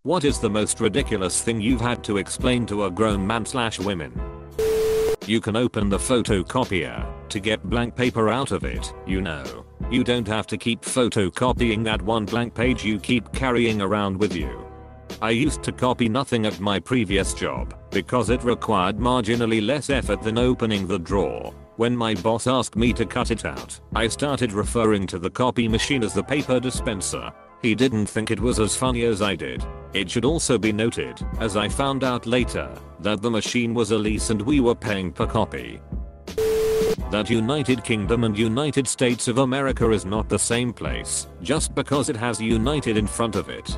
What is the most ridiculous thing you've had to explain to a grown man/women? You can open the photocopier to get blank paper out of it, you know. You don't have to keep photocopying that one blank page you keep carrying around with you. I used to copy nothing at my previous job because it required marginally less effort than opening the drawer. When my boss asked me to cut it out, I started referring to the copy machine as the paper dispenser. He didn't think it was as funny as I did. It should also be noted, as I found out later, that the machine was a lease and we were paying per copy. That United Kingdom and United States of America is not the same place, just because it has United in front of it.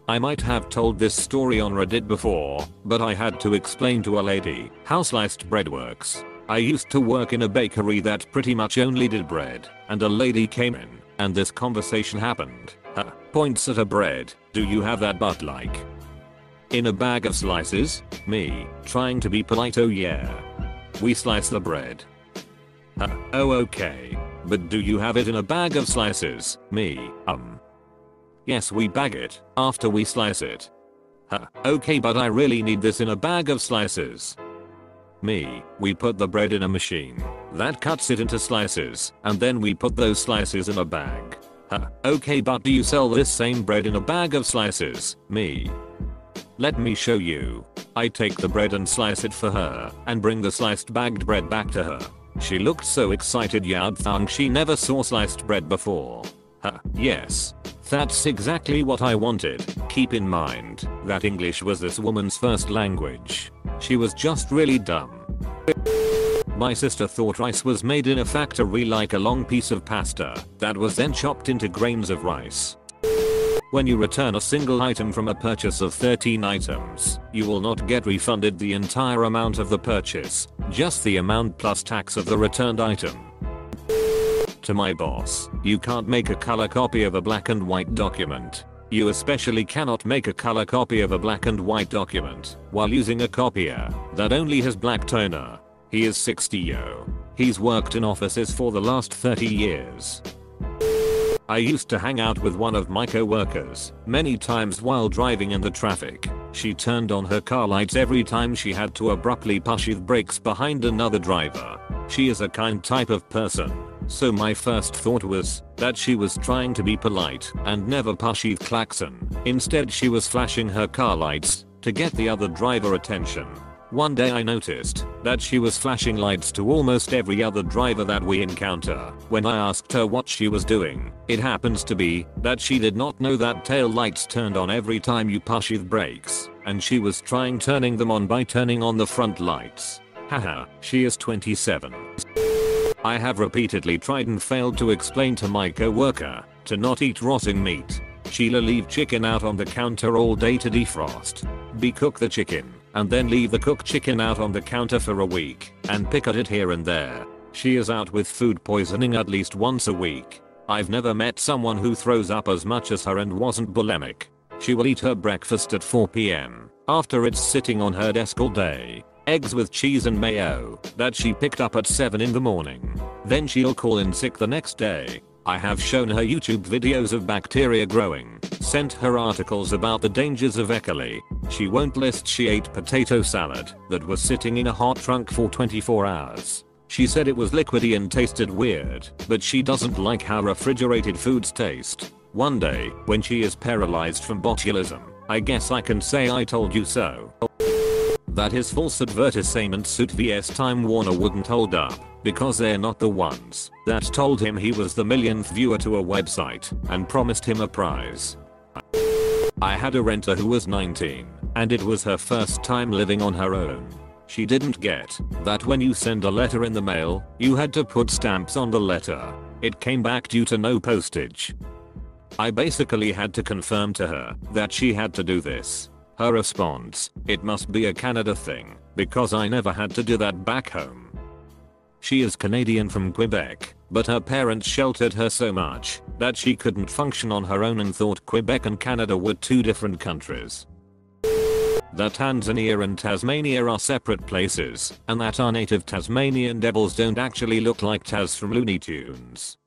I might have told this story on Reddit before, but I had to explain to a lady how sliced bread works. I used to work in a bakery that pretty much only did bread, and a lady came in, and this conversation happened. Points at a bread. Do you have that but like? In a bag of slices? Me, trying to be polite. Oh yeah. We slice the bread. Oh okay. But do you have it in a bag of slices? Me, Yes, we bag it after we slice it. Okay, but I really need this in a bag of slices. Me, we put the bread in a machine that cuts it into slices, and then we put those slices in a bag. Okay, but do you sell this same bread in a bag of slices? Me. Let me show you. I take the bread and slice it for her, and bring the sliced bagged bread back to her. She looked so excited, you'd think she never saw sliced bread before. Yes. That's exactly what I wanted. Keep in mind that English was this woman's first language. She was just really dumb. My sister thought rice was made in a factory like a long piece of pasta that was then chopped into grains of rice. When you return a single item from a purchase of 13 items, you will not get refunded the entire amount of the purchase, just the amount plus tax of the returned item. To my boss, you can't make a color copy of a black and white document. You especially cannot make a color copy of a black and white document while using a copier that only has black toner. He is 60 yo. He's worked in offices for the last 30 years. I used to hang out with one of my co-workers many times while driving in the traffic. She turned on her car lights every time she had to abruptly push the brakes behind another driver. She is a kind type of person, so my first thought was that she was trying to be polite and never push the klaxon. Instead, she was flashing her car lights to get the other driver attention. One day I noticed that she was flashing lights to almost every other driver that we encounter. When I asked her what she was doing, it happens to be that she did not know that tail lights turned on every time you push the brakes, and she was trying turning them on by turning on the front lights. Haha, she is 27. I have repeatedly tried and failed to explain to my co-worker to not eat rotting meat. She'll leave chicken out on the counter all day to defrost. Cook the chicken, and then leave the cooked chicken out on the counter for a week, and pick at it here and there. She is out with food poisoning at least once a week. I've never met someone who throws up as much as her and wasn't bulimic. She will eat her breakfast at 4 PM, after it's sitting on her desk all day. Eggs with cheese and mayo that she picked up at 7 in the morning. Then she'll call in sick the next day. I have shown her YouTube videos of bacteria growing, sent her articles about the dangers of E. coli. She won't list she ate potato salad that was sitting in a hot trunk for 24 hours. She said it was liquidy and tasted weird, but she doesn't like how refrigerated foods taste. One day, when she is paralyzed from botulism, I guess I can say I told you so. That his false advertisement suit vs Time Warner wouldn't hold up because they're not the ones that told him he was the millionth viewer to a website and promised him a prize. I had a renter who was 19 and it was her first time living on her own. She didn't get that when you send a letter in the mail, you had to put stamps on the letter. It came back due to no postage. I basically had to confirm to her that she had to do this. Her response, "It must be a Canada thing, because I never had to do that back home." She is Canadian from Quebec, but her parents sheltered her so much that she couldn't function on her own and thought Quebec and Canada were two different countries. That Tanzania and Tasmania are separate places, and that our native Tasmanian devils don't actually look like Taz from Looney Tunes.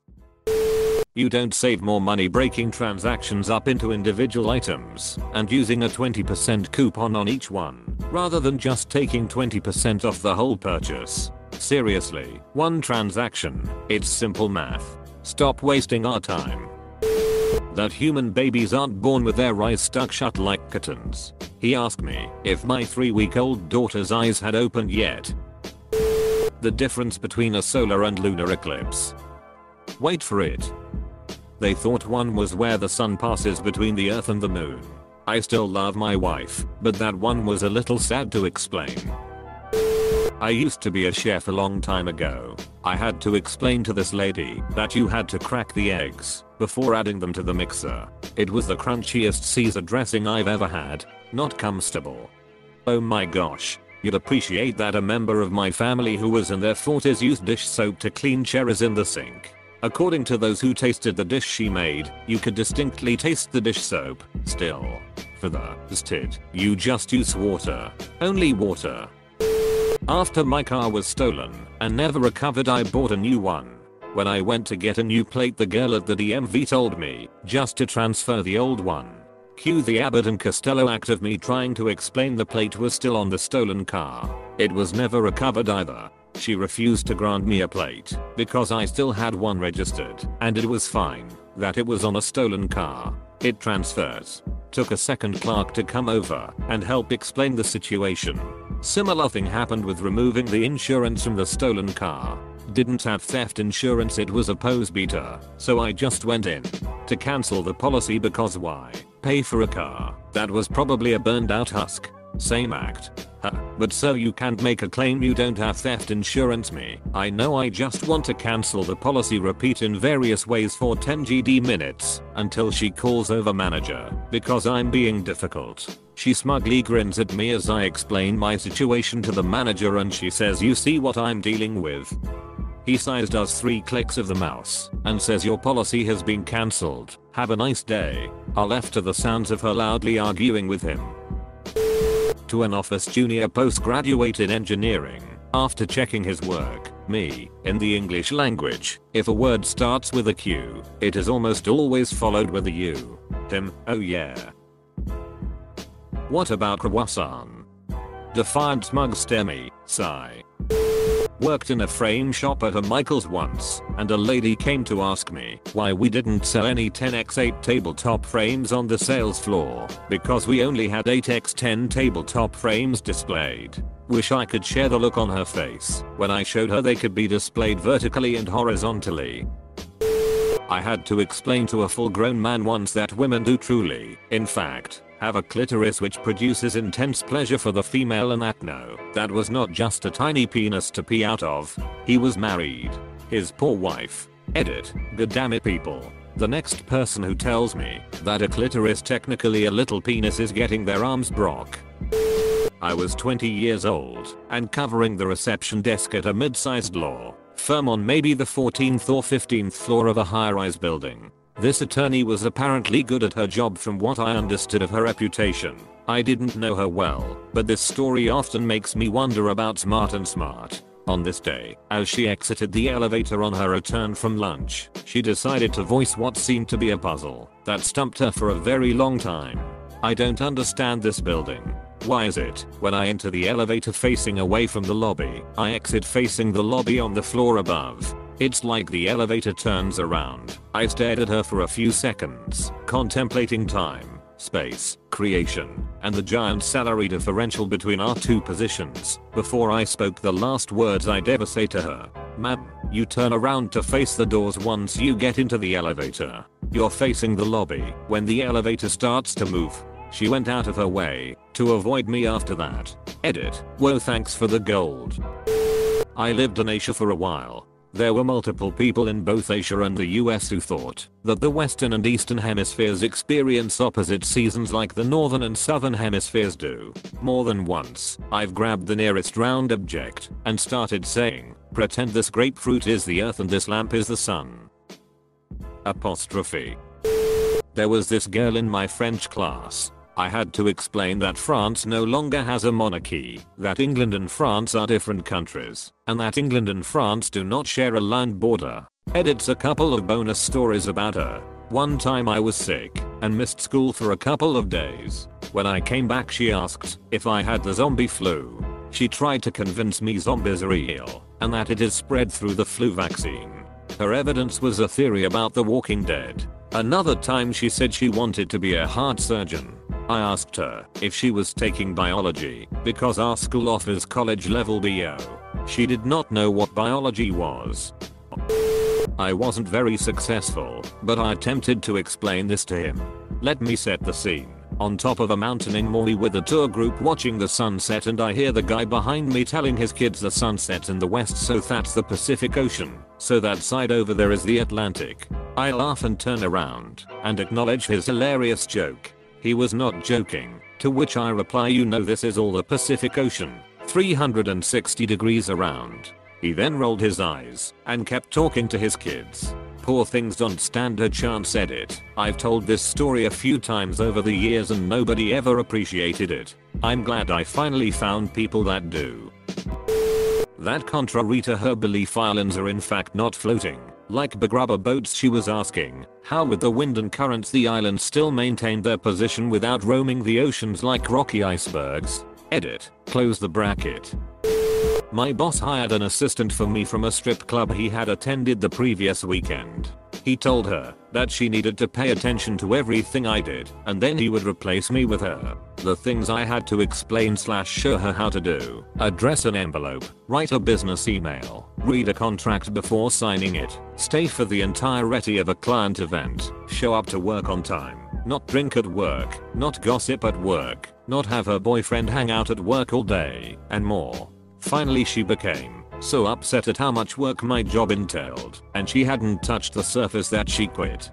You don't save more money breaking transactions up into individual items and using a 20% coupon on each one, rather than just taking 20% off the whole purchase. Seriously, one transaction, it's simple math. Stop wasting our time. That human babies aren't born with their eyes stuck shut like kittens. He asked me if my 3-week-old daughter's eyes had opened yet. The difference between a solar and lunar eclipse. Wait for it. They thought one was where the sun passes between the earth and the moon. I still love my wife, but that one was a little sad to explain. I used to be a chef a long time ago. I had to explain to this lady that you had to crack the eggs before adding them to the mixer. It was the crunchiest Caesar dressing I've ever had. Not comestible. Oh my gosh. You'd appreciate that a member of my family who was in their 40s used dish soap to clean cherries in the sink. According to those who tasted the dish she made, you could distinctly taste the dish soap. Still, for the stid, you just use water. Only water. After my car was stolen and never recovered, I bought a new one. When I went to get a new plate, the girl at the DMV told me just to transfer the old one. Cue the Abbott and Costello act of me trying to explain the plate was still on the stolen car. It was never recovered either. She refused to grant me a plate because I still had one registered and it was fine that it was on a stolen car. It transfers. Took a second clerk to come over and help explain the situation. Similar thing happened with removing the insurance from the stolen car. Didn't have theft insurance, it was a pose beater, so I just went in to cancel the policy because why? Pay for a car that was probably a burned out husk. Same act. But sir, you can't make a claim you don't have theft insurance. Me, I know, I just want to cancel the policy. Repeat in various ways for 10 GD minutes until she calls over manager because I'm being difficult. She smugly grins at me as I explain my situation to the manager and she says, you see what I'm dealing with? He sighs, does 3 clicks of the mouse and says, your policy has been cancelled. Have a nice day. I left to the sounds of her loudly arguing with him. To an office junior postgraduate in engineering, after checking his work, me, in the English language, if a word starts with a Q, it is almost always followed with a U. Him, oh yeah. What about croissant? Defiant smug stare me, sigh. Worked in a frame shop at a Michael's once, and a lady came to ask me why we didn't sell any 10x8 tabletop frames on the sales floor, because we only had 8x10 tabletop frames displayed. Wish I could share the look on her face when I showed her they could be displayed vertically and horizontally. I had to explain to a full-grown man once that women do truly, in fact, have a clitoris which produces intense pleasure for the female, and that no, that was not just a tiny penis to pee out of. He was married. His poor wife. Edit. Goddammit people. The next person who tells me that a clitoris, technically a little penis, is getting their arms broke. I was 20 years old and covering the reception desk at a mid-sized law firm on maybe the 14th or 15th floor of a high-rise building. This attorney was apparently good at her job from what I understood of her reputation. I didn't know her well, but this story often makes me wonder about smart and smart. On this day, as she exited the elevator on her return from lunch, she decided to voice what seemed to be a puzzle that stumped her for a very long time. I don't understand this building. Why is it, when I enter the elevator facing away from the lobby, I exit facing the lobby on the floor above? It's like the elevator turns around. I stared at her for a few seconds, contemplating time, space, creation, and the giant salary differential between our two positions, before I spoke the last words I'd ever say to her. Ma'am, you turn around to face the doors once you get into the elevator. You're facing the lobby when the elevator starts to move. She went out of her way to avoid me after that. Edit. Whoa, thanks for the gold. I lived in Asia for a while. There were multiple people in both Asia and the US who thought that the Western and Eastern hemispheres experience opposite seasons like the Northern and Southern hemispheres do. More than once, I've grabbed the nearest round object and started saying, pretend this grapefruit is the earth and this lamp is the sun. Apostrophe. There was this girl in my French class. I had to explain that France no longer has a monarchy, that England and France are different countries, and that England and France do not share a land border. Edits a couple of bonus stories about her. One time I was sick and missed school for a couple of days. When I came back she asked if I had the zombie flu. She tried to convince me zombies are real and that it is spread through the flu vaccine. Her evidence was a theory about the Walking Dead. Another time she said she wanted to be a heart surgeon. I asked her if she was taking biology because our school offers college level BO. She did not know what biology was. I wasn't very successful, but I attempted to explain this to him. Let me set the scene. On top of a mountain in Maui with a tour group watching the sunset, and I hear the guy behind me telling his kids the sunset's in the west, so that's the Pacific Ocean. So that side over there is the Atlantic. I laugh and turn around and acknowledge his hilarious joke. He was not joking, to which I reply, you know this is all the Pacific Ocean, 360 degrees around. He then rolled his eyes and kept talking to his kids. Poor things don't stand a chance. Edit. I've told this story a few times over the years and nobody ever appreciated it. I'm glad I finally found people that do. That contrary to her belief, islands are in fact not floating like big rubber boats. She was asking how with the wind and currents the islands still maintained their position without roaming the oceans like rocky icebergs. Edit. Close the bracket. My boss hired an assistant for me from a strip club he had attended the previous weekend. He told her that she needed to pay attention to everything I did and then he would replace me with her. The things I had to explain / show her how to do: address an envelope, write a business email, read a contract before signing it, stay for the entirety of a client event, show up to work on time, not drink at work, not gossip at work, not have her boyfriend hang out at work all day, and more. Finally she became so upset at how much work my job entailed and she hadn't touched the surface that she quit.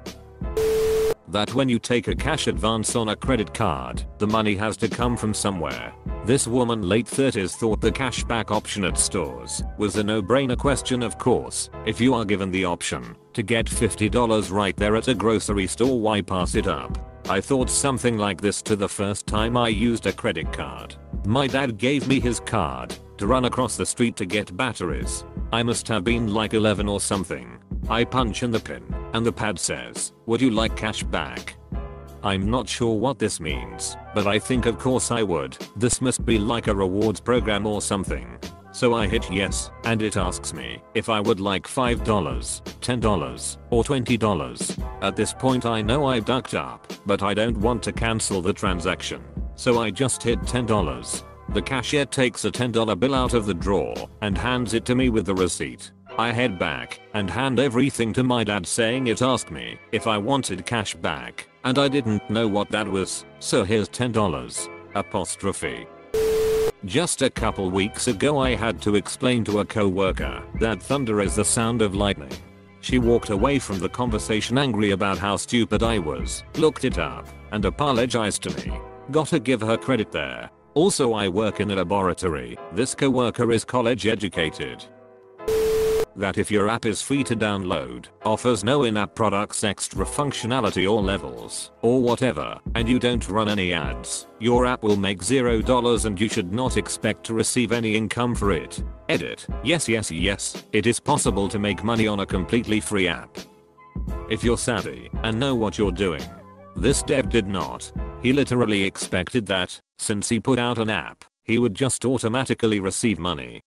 That when you take a cash advance on a credit card, the money has to come from somewhere. This woman, late 30s, thought the cashback option at stores was a no-brainer. Question, of course, if you are given the option to get $50 right there at a grocery store, why pass it up? I thought something like this to the first time I used a credit card. My dad gave me his card to run across the street to get batteries. I must have been like 11 or something. I punch in the pin and the pad says, "Would you like cash back?" I'm not sure what this means, but I think of course I would. This must be like a rewards program or something. So I hit yes, and it asks me if I would like $5, $10, or $20. At this point I know I ducked up, but I don't want to cancel the transaction. So I just hit $10. The cashier takes a $10 bill out of the drawer and hands it to me with the receipt. I head back and hand everything to my dad, saying it asked me if I wanted cash back, and I didn't know what that was, so here's $10. Apostrophe. Just a couple weeks ago I had to explain to a coworker that thunder is the sound of lightning. She walked away from the conversation angry about how stupid I was, looked it up, and apologized to me. Gotta give her credit there. Also, I work in a laboratory. This coworker is college educated. That if your app is free to download, offers no in-app products, extra functionality or levels, or whatever, and you don't run any ads, your app will make $0 and you should not expect to receive any income for it. Edit. Yes, it is possible to make money on a completely free app if you're savvy and know what you're doing. This dev did not. He literally expected that, since he put out an app, he would just automatically receive money.